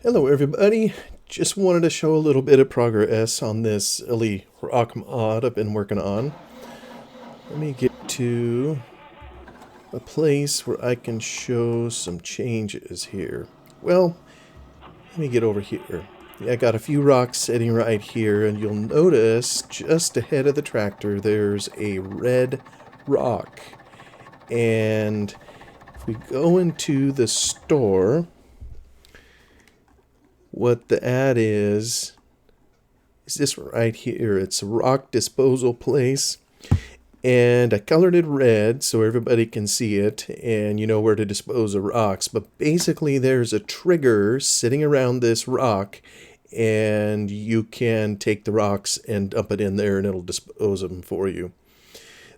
Hello everybody, just wanted to show a little bit of progress on this Illy rock mod I've been working on. Let me get to a place where I can show some changes here. Well, let me get over here. Yeah, I got a few rocks sitting right here, and you'll notice just ahead of the tractor there's a red rock. And if we go into the store, what the ad is this right here. It's a rock disposal place, and I colored it red so everybody can see it and you know where to dispose of rocks. But basically there's a trigger sitting around this rock, and you can take the rocks and dump it in there and it'll dispose of them for you.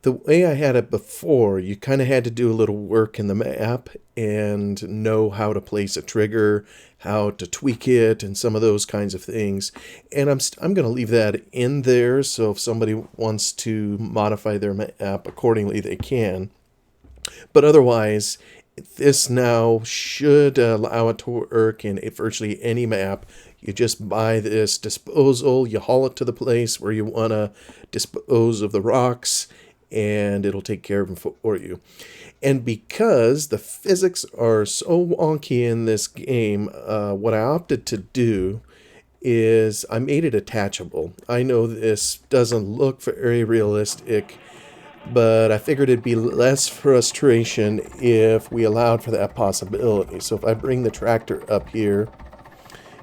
The way I had it before, you kind of had to do a little work in the map and know how to place a trigger, how to tweak it, and some of those kinds of things. And I'm going to leave that in there, so if somebody wants to modify their map accordingly, they can. But otherwise, this now should allow it to work in virtually any map. You just buy this disposal, you haul it to the place where you want to dispose of the rocks, and it'll take care of them for you. And because the physics are so wonky in this game, what I opted to do is I made it attachable. I know this doesn't look very realistic, but I figured it'd be less frustration if we allowed for that possibility. So if I bring the tractor up here,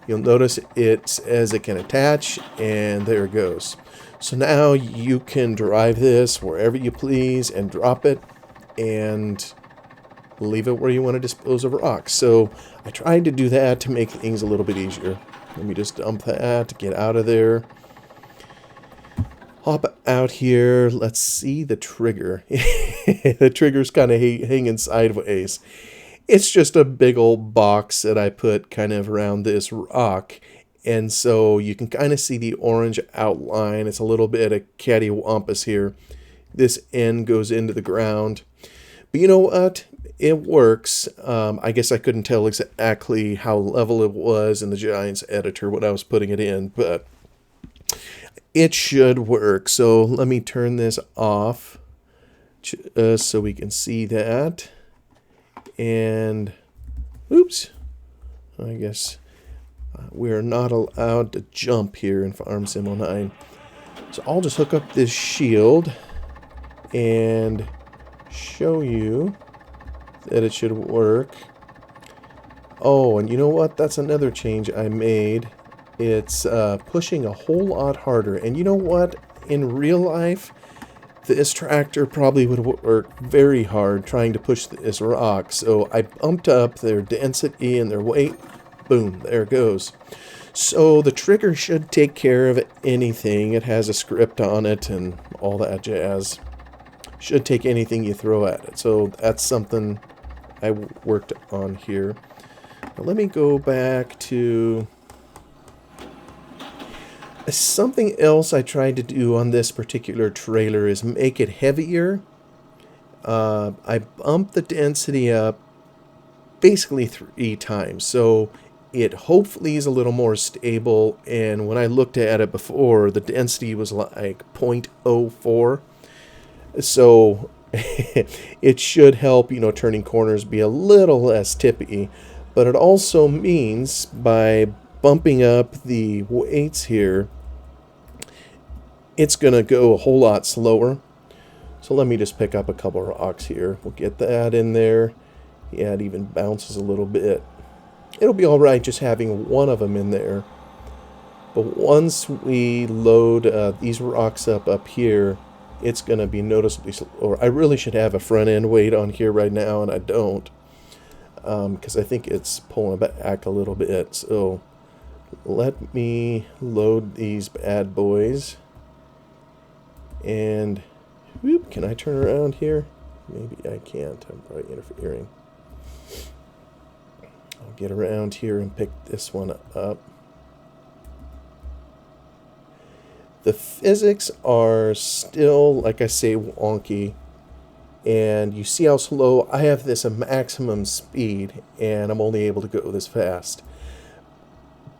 you'll notice it says it can attach, and there it goes. So now you can drive this wherever you please and drop it and leave it where you want to dispose of rocks. So I tried to do that to make things a little bit easier. Let me just dump that, get out of there. Hop out here. Let's see the trigger. The trigger's kind of hanging sideways. It's just a big old box that I put kind of around this rock. And so you can kind of see the orange outline. It's a little bit of cattywampus here. This end goes into the ground. But you know what? It works. I guess I couldn't tell exactly how level it was in the Giants editor when I was putting it in, but it should work. So let me turn this off so we can see that. And, oops, I guess we're not allowed to jump here in Farm Sim 09. So I'll just hook up this shield and show you that it should work. Oh, and you know what? That's another change I made. It's pushing a whole lot harder. And you know what? In real life, this tractor probably would work very hard trying to push this rock. So I bumped up their density and their weight. Boom, there it goes. So the trigger should take care of anything. It has a script on it and all that jazz. Should take anything you throw at it. So that's something I worked on here. Now let me go back to something else I tried to do on this particular trailer is make it heavier. I bumped the density up basically 3 times. So it hopefully is a little more stable, and when I looked at it before, the density was like 0.04. So it should help, you know, turning corners be a little less tippy. But it also means by bumping up the weights here, it's going to go a whole lot slower. So let me just pick up a couple rocks here. We'll get that in there. Yeah, it even bounces a little bit. It'll be all right just having one of them in there. But once we load these rocks up here, it's going to be noticeably slower. I really should have a front end weight on here right now, and I don't. Because I think it's pulling back a little bit. So let me load these bad boys. And whoop, can I turn around here? Maybe I can't. I'm probably interfering. I'll get around here and pick this one up. The physics are still, like I say, wonky. And you see how slow I have this at maximum speed, and I'm only able to go this fast.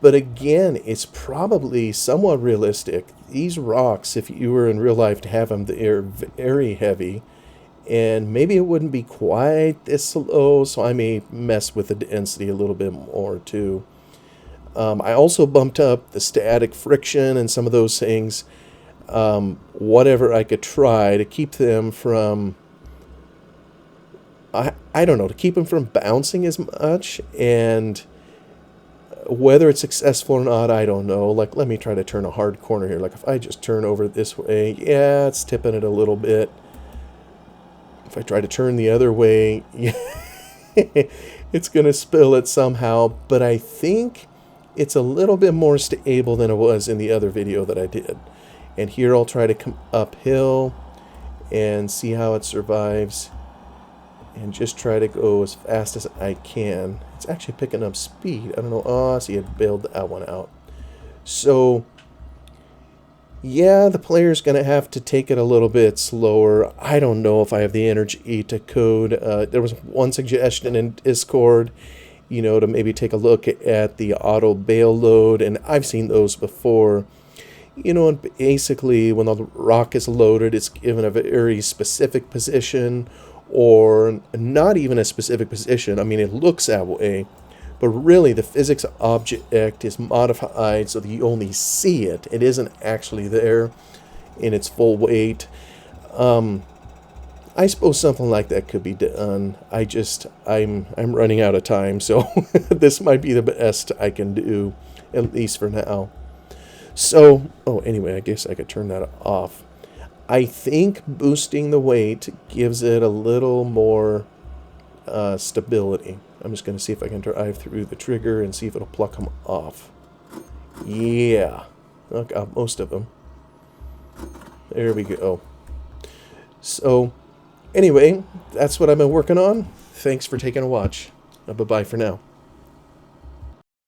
But again, it's probably somewhat realistic. These rocks, if you were in real life to have them, they're very heavy. And maybe it wouldn't be quite this low, so I may mess with the density a little bit more too. I also bumped up the static friction and some of those things. Whatever I could try to keep them from, I don't know, to keep them from bouncing as much. And whether it's successful or not, I don't know. Like, let me try to turn a hard corner here. Like, if I just turn over this way, yeah, it's tipping it a little bit. If I try to turn the other way, it's going to spill it somehow. But I think it's a little bit more stable than it was in the other video that I did. And here I'll try to come uphill and see how it survives. And just try to go as fast as I can. It's actually picking up speed. I don't know. Oh, see, it bailed that one out. So, yeah, the player's going to have to take it a little bit slower. I don't know if I have the energy to code. There was one suggestion in Discord, you know, to maybe take a look at the auto bail load. And I've seen those before. You know, and basically when the rock is loaded, it's given a very specific position, or not even a specific position. I mean, it looks that way, but really the physics object is modified so that you only see it. It isn't actually there in its full weight. I suppose something like that could be done. I'm running out of time, so this might be the best I can do, at least for now. So, oh, anyway, I guess I could turn that off. I think boosting the weight gives it a little more stability. I'm just going to see if I can drive through the trigger and see if it'll pluck them off. Yeah. I got most of them. There we go. So, anyway, that's what I've been working on. Thanks for taking a watch. Bye-bye for now.